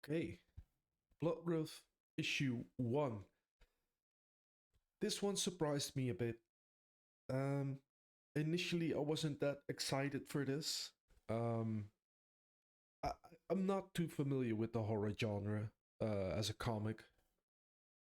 Okay, Bloodruth issue 1. This one surprised me a bit. Um, Initially, I wasn't that excited for this. Um, I, I'm not too familiar with the horror genre as a comic.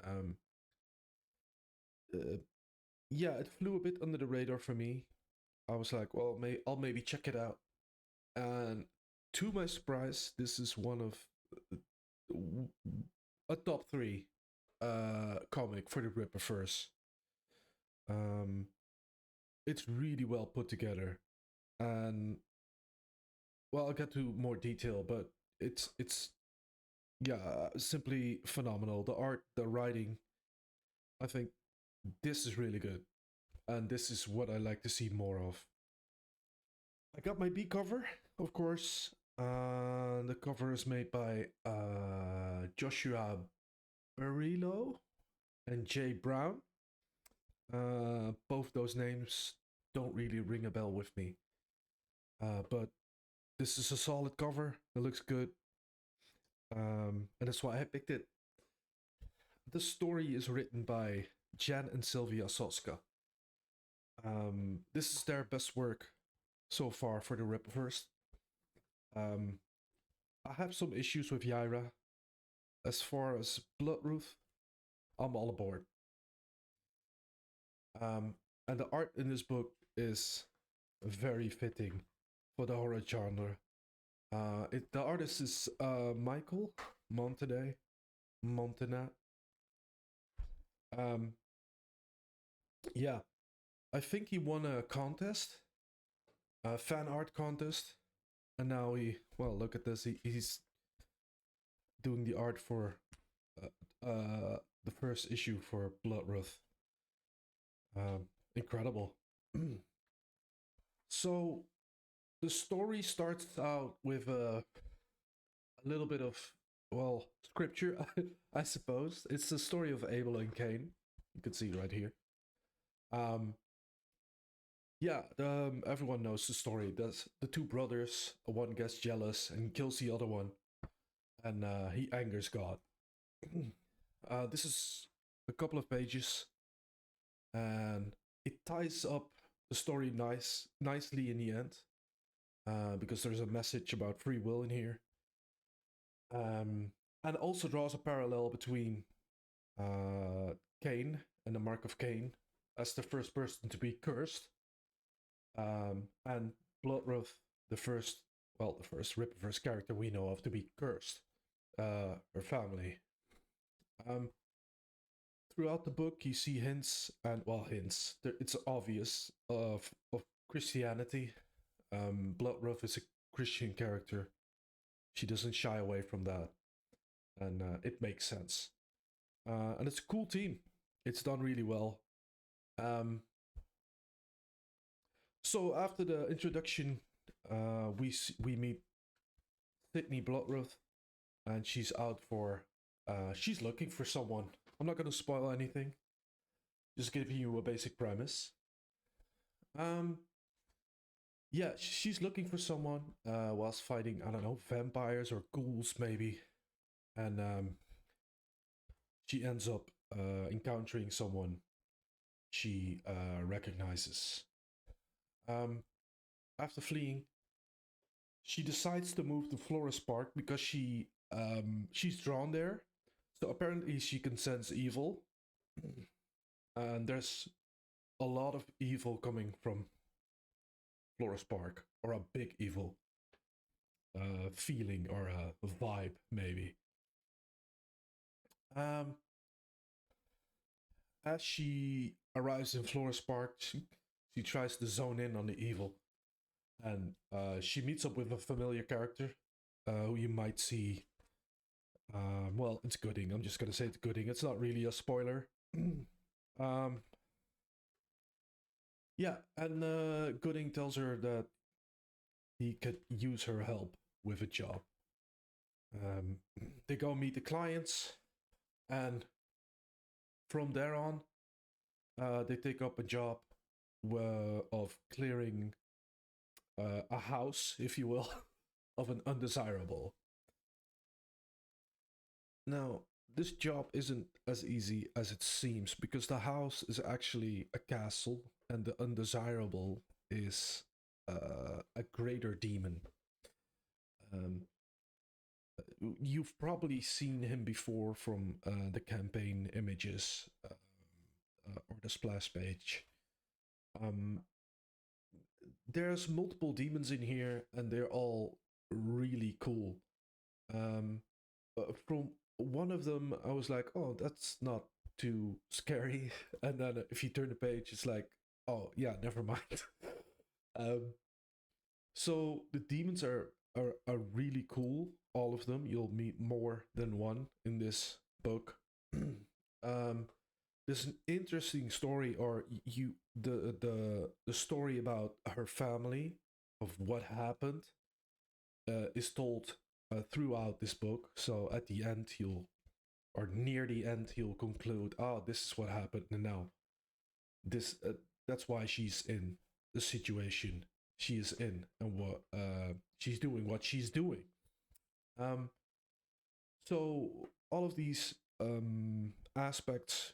Um, uh, yeah, it flew a bit under the radar for me. I was like, well, I'll maybe check it out. And to my surprise, this is one of a top three comic for the Rippaverse. Um, it's really well put together, and well, I'll get to more detail, but it's yeah, simply phenomenal. The art, the writing, I think this is really good, and this is what I like to see more of. I got my B cover, of course. The cover is made by Joshua Barillo and Jay Brown. Both those names don't really ring a bell with me, but this is a solid cover. It looks good, and that's why I picked it. The story is written by Jan and Sylvia Soska. This is their best work so far for the Rippaverse. Um, I have some issues with Yaira. As far as Bloodruth, I'm all aboard. And the art in this book is very fitting for the horror genre. The artist is Michael Montaday. Montanat. Um, yeah, I think he won a contest, a fan art contest, and now well, look at this. He's doing the art for the first issue for Bloodruth. Incredible. So the story starts out with a little bit of, well, scripture, I suppose. It's the story of Abel and Cain. You can see it right here. Um, yeah, everyone knows the story. There's the two brothers. One gets jealous and kills the other one, and he angers God. This is a couple of pages, and it ties up the story nicely in the end, because there's a message about free will in here, and also draws a parallel between Cain and the Mark of Cain as the first person to be cursed, and Bloodruth, the first, well, the first Rippaverse character we know of to be cursed, her family. Um, Throughout the book, you see hints, and well, hints. It's obvious of Christianity. Bloodruth is a Christian character. She doesn't shy away from that, and it makes sense. And it's a cool team. It's done really well. Um, so after the introduction, we meet Sydney Bloodruth, and she's out for she's looking for someone. I'm not gonna spoil anything. Just giving you a basic premise. Um, yeah, she's looking for someone whilst fighting, I don't know, vampires or ghouls maybe, and she ends up encountering someone she recognizes. Um, After fleeing, she decides to move to Florist Park because she's drawn there. So apparently she can sense evil, and there's a lot of evil coming from Florist Park, or a big evil feeling or a vibe maybe. Um, as she arrives in Florist Park, she tries to zone in on the evil, and she meets up with a familiar character who you might see. Well, it's Gooding. I'm just gonna say it's Gooding. It's not really a spoiler. um, yeah, and Gooding tells her that he could use her help with a job. Um, they go meet the clients, and from there on, they take up a job of clearing a house, if you will, of an undesirable. Now, this job isn't as easy as it seems because the house is actually a castle and the undesirable is a greater demon. Um, you've probably seen him before from the campaign images or the splash page. Um, there's multiple demons in here, and they're all really cool. Um, from one of them, I was like, "Oh, that's not too scary," and then if you turn the page, it's like, "Oh, yeah, never mind." um, so the demons are really cool. All of them. You'll meet more than one in this book. um, there's an interesting story, or you the story about her family of what happened is told throughout this book. So at the end, he'll or near the end, he'll conclude, "Oh, this is what happened," and now this that's why she's in the situation she is in, and what she's doing, what she's doing. Um, so all of these aspects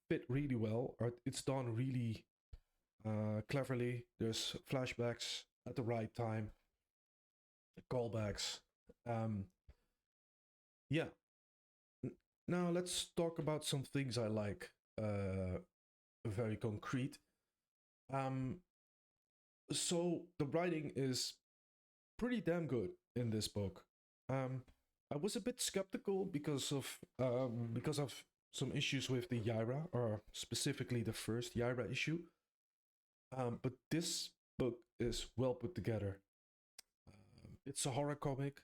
fit really well. Or it's done really cleverly. There's flashbacks at the right time, callbacks. Um, yeah. Now let's talk about some things I like. Very concrete. Um, so the writing is pretty damn good in this book. Um, I was a bit skeptical because of some issues with the Yaira, or specifically the first Yaira issue. But this book is well put together. It's a horror comic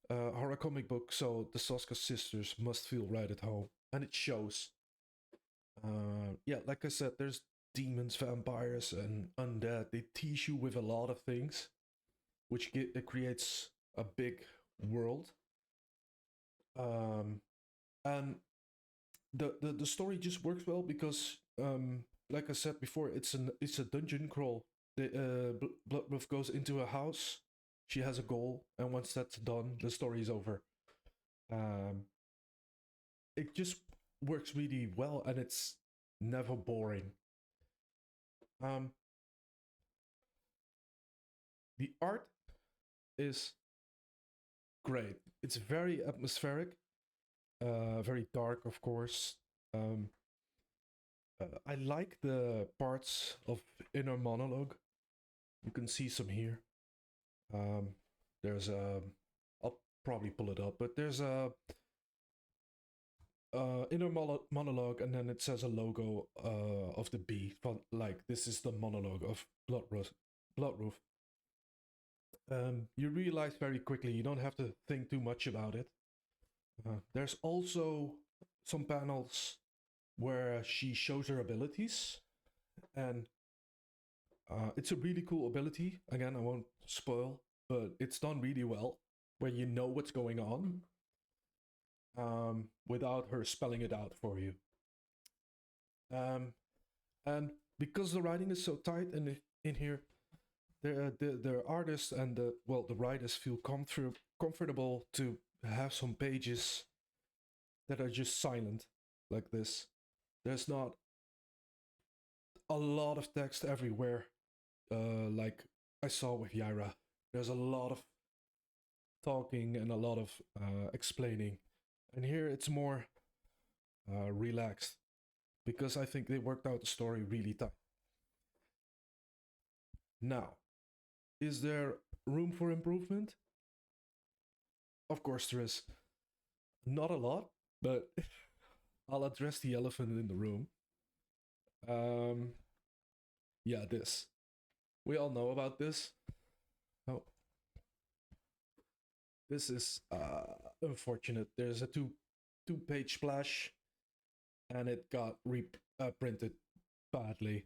book, so the Soska sisters must feel right at home, and it shows. Yeah, like I said, there's demons, vampires, and undead. They tease you with a lot of things, which it creates a big world. Um, and the story just works well because, like I said before, it's a dungeon crawl. The Bloodruth goes into a house. She has a goal, and once that's done, the story is over. Um, it just works really well, and it's never boring. Um, the art is great. It's very atmospheric, very dark, of course. Um, I like the parts of inner monologue. You can see some here. Um, there's a. I'll probably pull it up, but there's a inner monologue, and then it says a logo of the bee. Like this is the monologue of Bloodruth. Bloodruth. You realize very quickly you don't have to think too much about it. There's also some panels where she shows her abilities, and it's a really cool ability. Again, I won't spoil, but it's done really well, where you know what's going on without her spelling it out for you. Um, and because the writing is so tight in here, the artists and the writers feel comfortable to have some pages that are just silent like this. There's not a lot of text everywhere, like I saw with Yaira. There's a lot of talking and a lot of explaining, and here it's more relaxed because I think they worked out the story really tight. Now, is there room for improvement? Of course, there is. Not a lot, but I'll address the elephant in the room. Um, yeah, this. We all know about this. Oh, this is unfortunate. There's a two-page splash, and it got reprinted badly.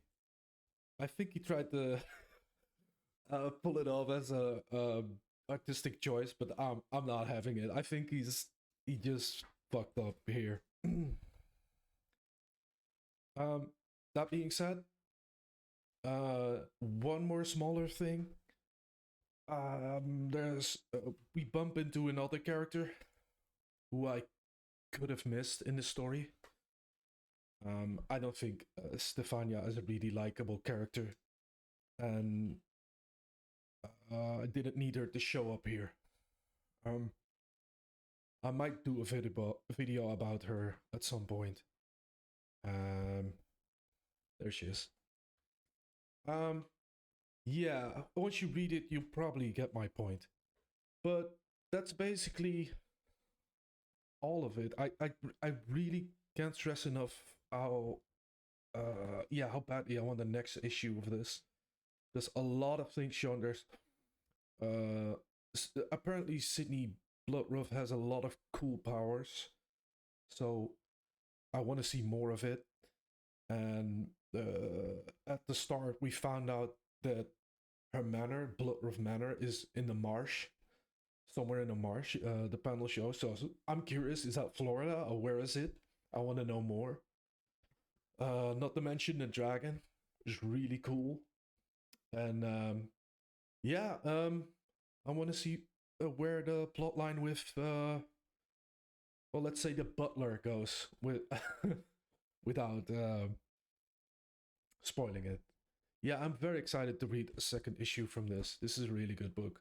I think he tried to pull it off as a artistic choice, but I'm not having it. I think he just fucked up here. um, that being said, one more smaller thing. There's we bump into another character who I could have missed in the story. I don't think Stefania is a really likable character, and I didn't need her to show up here. Um, I might do a video about her at some point. There she is. Yeah, once you read it, you probably get my point. But that's basically all of it. I really can't stress enough how how badly I want the next issue of this. There's a lot of things shown. There's apparently Sydney Bloodruth has a lot of cool powers, so I want to see more of it. And at the start, we found out that her manor, Bloodruth Manor, is in the marsh, somewhere in the marsh. The panel shows. So I'm curious: is that Florida or where is it? I want to know more. Not to mention the dragon is really cool, and I want to see where the plot line with well, let's say the butler goes with without spoiling it. Yeah, I'm very excited to read a second issue from this. This is a really good book.